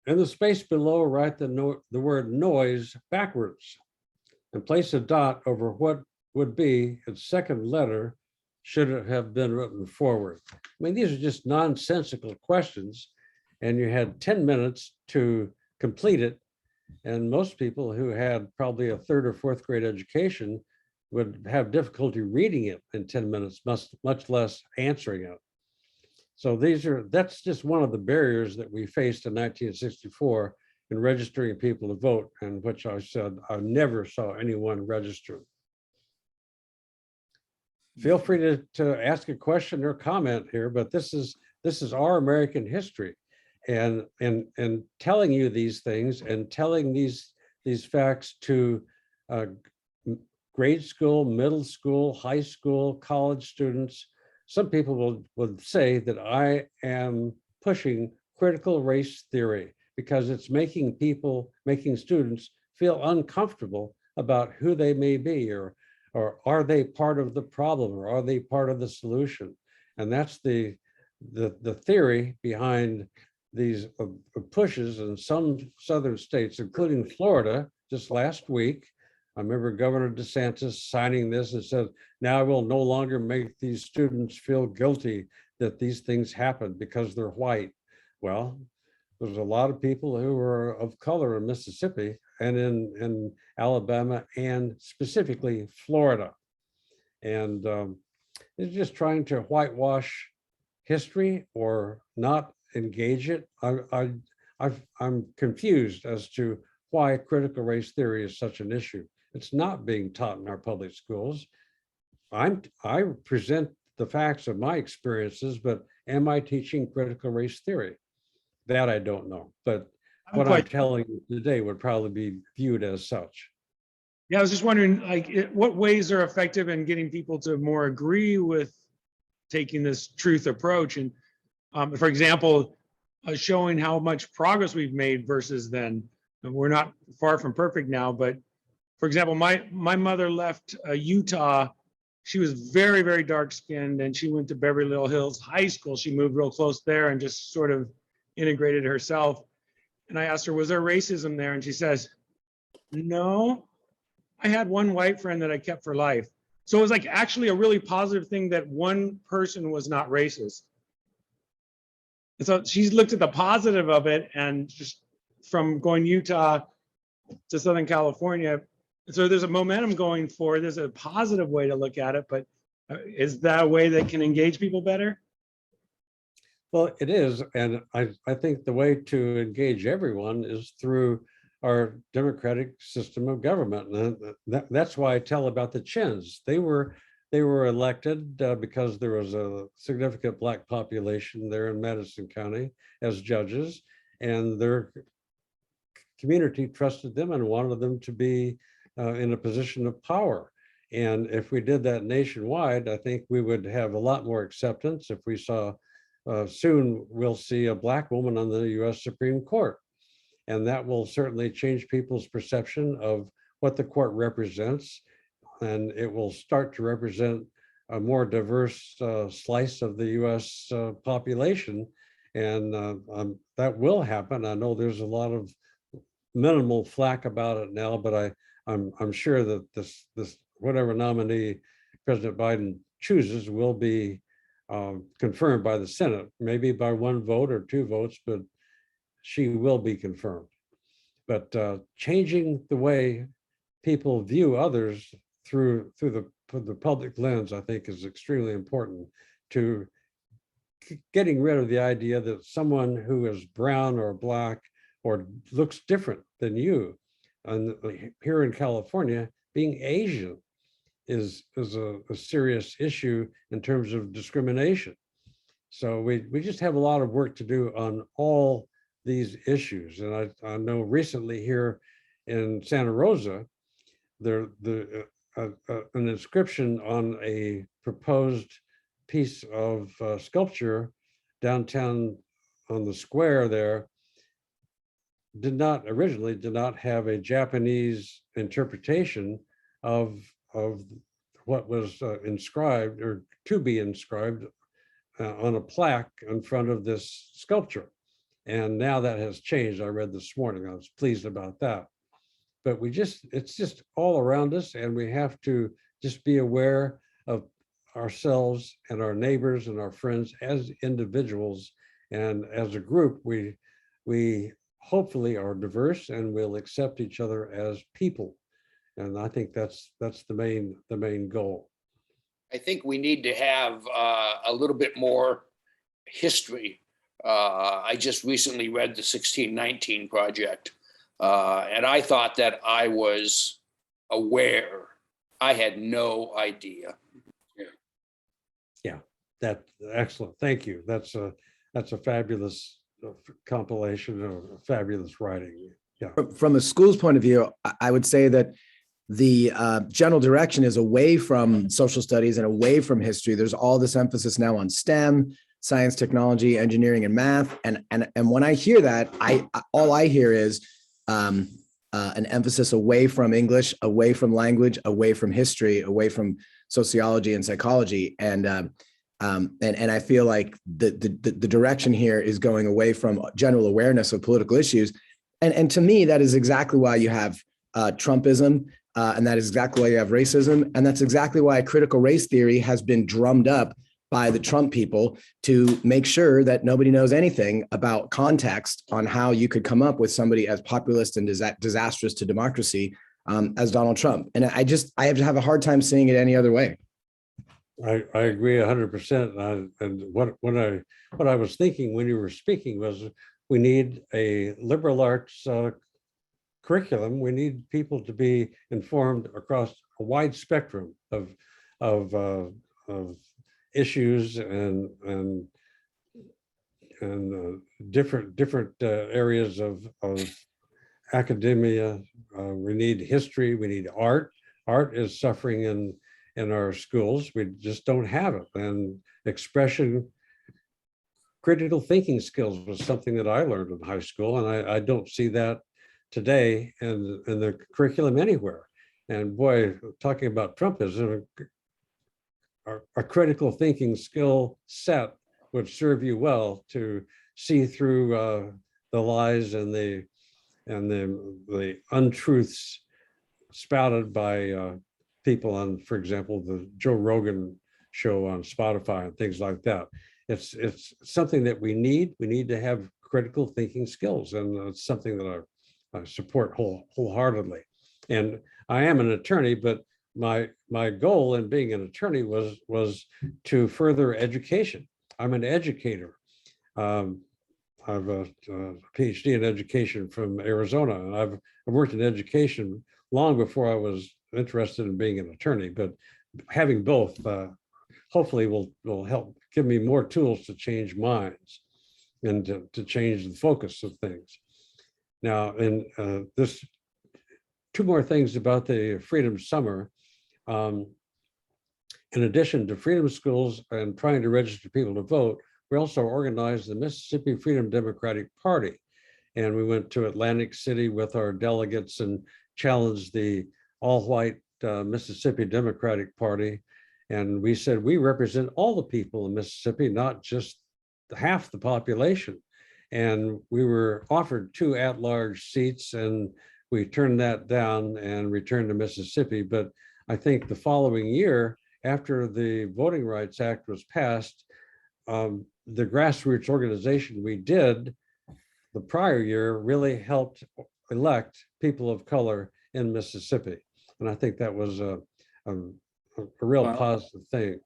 in the space below, write the word noise backwards and place a dot over what would be its second letter should it have been written forward. I mean, these are just nonsensical questions, and you had 10 minutes to complete it. And most people who had probably a third or fourth grade education would have difficulty reading it in 10 minutes, much less answering it. So that's just one of the barriers that we faced in 1964 in registering people to vote, and which I said I never saw anyone register. Feel free to ask a question or comment here, but this is our American history. And telling you these things and telling these facts to grade school, middle school, high school, college students, some people will say that I am pushing critical race theory because it's making students feel uncomfortable about who they may be, or are they part of the problem, or are they part of the solution? And that's the theory behind these pushes in some southern states, including Florida, just last week. I remember Governor DeSantis signing this and said, now I will no longer make these students feel guilty that these things happen because they're white. Well, there's a lot of people who are of color in Mississippi and in Alabama and specifically Florida. And it's just trying to whitewash history or not engage it. I'm confused as to why critical race theory is such an issue. It's not being taught in our public schools. I present the facts of my experiences, but am I teaching critical race theory? That I don't know, but what I'm telling you today would probably be viewed as such. Yeah, I was just wondering, like, what ways are effective in getting people to more agree with taking this truth approach? And for example, showing how much progress we've made versus then. And we're not far from perfect now, but for example, my mother left Utah. She was very, very dark skinned, and she went to Beverly Hills High School. She moved real close there and just sort of integrated herself. And I asked her, was there racism there? And she says, no, I had one white friend that I kept for life. So it was like actually a really positive thing that one person was not racist. And so she's looked at the positive of it, and just from going Utah to Southern California. So there's a momentum going forward. There's a positive way to look at it, but is that a way that can engage people better? Well, it is. And I think the way to engage everyone is through our democratic system of government. And that's why I tell about the Chins. They were elected because there was a significant Black population there in Madison County as judges, and their community trusted them and wanted them to be in a position of power. And if we did that nationwide, I think we would have a lot more acceptance. If we saw, soon we'll see a Black woman on the US Supreme Court. And that will certainly change people's perception of what the court represents. And it will start to represent a more diverse slice of the US population. And that will happen. I know there's a lot of minimal flack about it now, but I'm sure that this whatever nominee President Biden chooses will be confirmed by the Senate, maybe by one vote or two votes, but she will be confirmed. But changing the way people view others through the public lens, I think, is extremely important to getting rid of the idea that someone who is brown or Black or looks different than you, and here in California, being Asian is a serious issue in terms of discrimination. So we just have a lot of work to do on all these issues. And I know recently here in Santa Rosa, an inscription on a proposed piece of sculpture downtown on the square there originally did not have a Japanese interpretation of what was inscribed or to be inscribed on a plaque in front of this sculpture. And now that has changed. I read this morning. I was pleased about that. But it's just all around us, and we have to just be aware of ourselves and our neighbors and our friends as individuals. And as a group, we hopefully are diverse and will accept each other as people. And I think that's the main goal. I think we need to have a little bit more history. I just recently read the 1619 Project, and I thought that I was aware. I had no idea. Yeah, that's excellent. Thank you. That's a fabulous compilation of fabulous writing. Yeah. From a school's point of view, I would say that the general direction is away from social studies and away from history. There's all this emphasis now on STEM, science, technology, engineering, and math. And when I hear that, all I hear is an emphasis away from English, away from language, away from history, away from sociology and psychology. And I feel like the direction here is going away from general awareness of political issues. And to me, that is exactly why you have Trumpism, and that is exactly why you have racism. And that's exactly why critical race theory has been drummed up by the Trump people to make sure that nobody knows anything about context on how you could come up with somebody as populist and disastrous to democracy as Donald Trump. And I have a hard time seeing it any other way. I agree 100%. And what I was thinking when you were speaking was we need a liberal arts curriculum. We need people to be informed across a wide spectrum of issues and different areas of academia. We need history. We need art. Art is suffering in our schools. We just don't have it. And expression, critical thinking skills was something that I learned in high school, and I don't see that today in the curriculum anywhere. And boy, talking about Trumpism, a critical thinking skill set would serve you well to see through the lies and the untruths spouted by people on, for example, the Joe Rogan show on Spotify and things like that. It's something that we need. We need to have critical thinking skills, and it's something that I support wholeheartedly. And I am an attorney, but my goal in being an attorney was to further education. I'm an educator. I have a PhD in education from Arizona, and I've worked in education long before I was interested in being an attorney. But having both hopefully will help give me more tools to change minds and to change the focus of things. Now, in this, two more things about the Freedom Summer. In addition to Freedom Schools and trying to register people to vote, we also organized the Mississippi Freedom Democratic Party. And we went to Atlantic City with our delegates and challenged the all-white Mississippi Democratic Party. And we said, we represent all the people in Mississippi, not just half the population. And we were offered 2 at-large seats, and we turned that down and returned to Mississippi. But I think the following year, after the Voting Rights Act was passed, the grassroots organization we did the prior year really helped elect people of color in Mississippi. And I think that was a real positive thing.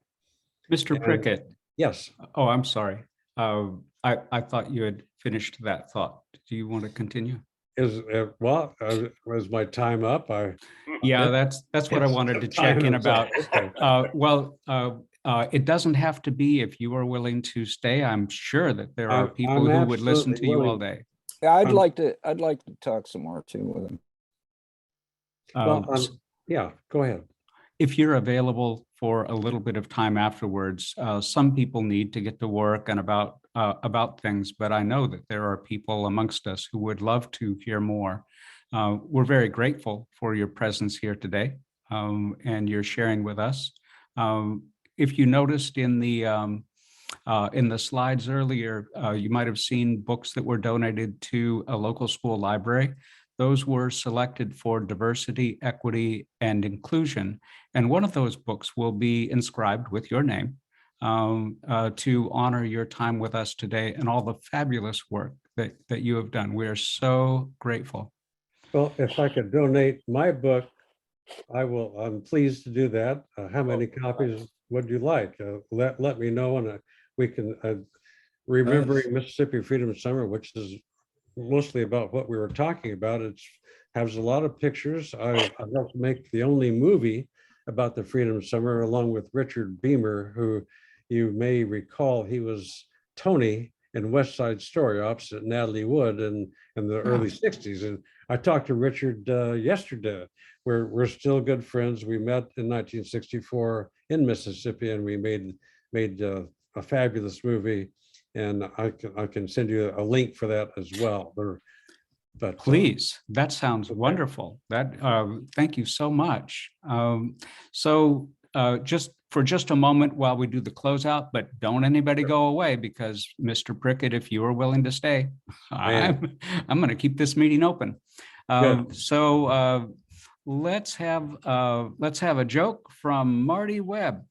Mr. Prickett. Yes. Oh, I'm sorry. I thought you had finished that thought. Do you want to continue? Was my time up? Yeah, that's what I wanted to check in about. It doesn't have to be. If you are willing to stay, I'm sure that there are people who would listen to you all day. Yeah, I'd like to talk some more too with him. Yeah, go ahead. If you're available for a little bit of time afterwards, some people need to get to work and about things, but I know that there are people amongst us who would love to hear more. We're very grateful for your presence here today and your sharing with us. If you noticed in the In the slides earlier, you might have seen books that were donated to a local school library. Those were selected for diversity, equity, and inclusion. And one of those books will be inscribed with your name to honor your time with us today and all the fabulous work that you have done. We are so grateful. Well, if I could donate my book, I will. I'm pleased to do that. How many copies would you like? Let me know, and we can remembering Mississippi Freedom Summer, which is mostly about what we were talking about. It has a lot of pictures. I helped make the only movie about the Freedom Summer, along with Richard Beamer, who you may recall he was Tony in West Side Story opposite Natalie Wood in the early 60s. And I talked to Richard yesterday. We're still good friends. We met in 1964 in Mississippi, and we made a fabulous movie. And I can send you a link for that as well. But please, that sounds wonderful. That thank you so much. Just a moment while we do the closeout, but don't anybody go away, because Mr. Prickett, if you are willing to stay, I'm going to keep this meeting open. Let's have a joke from Marty Webb.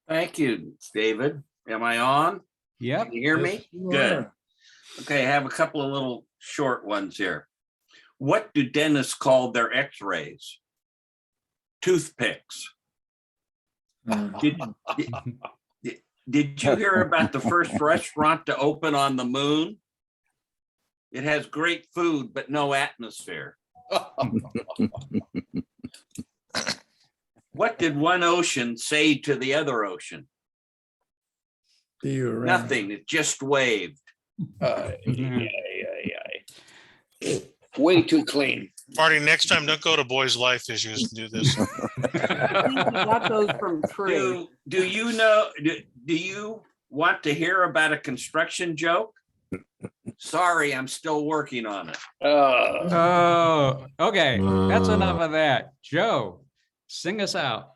Thank you, David. Am I on? Yep. Can you hear me? Good. Okay, I have a couple of little short ones here. What do dentists call their x-rays? Toothpicks. Did you hear about the first restaurant to open on the moon? It has great food, but no atmosphere. What did one ocean say to the other ocean? Nothing, it just waved. Way too clean. Marty, next time don't go to Boys Life Issues and do this. Got those from Tree. Do you know, do you want to hear about a construction joke? Sorry, I'm still working on it. Oh, okay. That's enough of that. Joe, sing us out.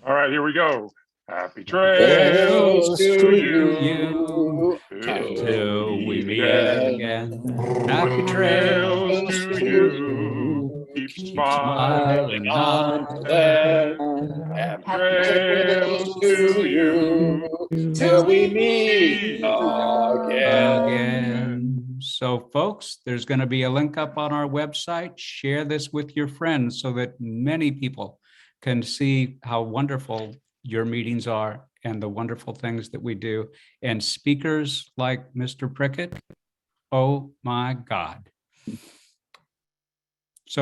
All right, here we go. Happy trails to you till we meet again. Happy trails to you. Keep smiling on them. Happy trails to you till we meet again. So folks, there's going to be a link up on our website. Share this with your friends so that many people can see how wonderful your meetings are and the wonderful things that we do. And speakers like Mr. Prickett, oh my God.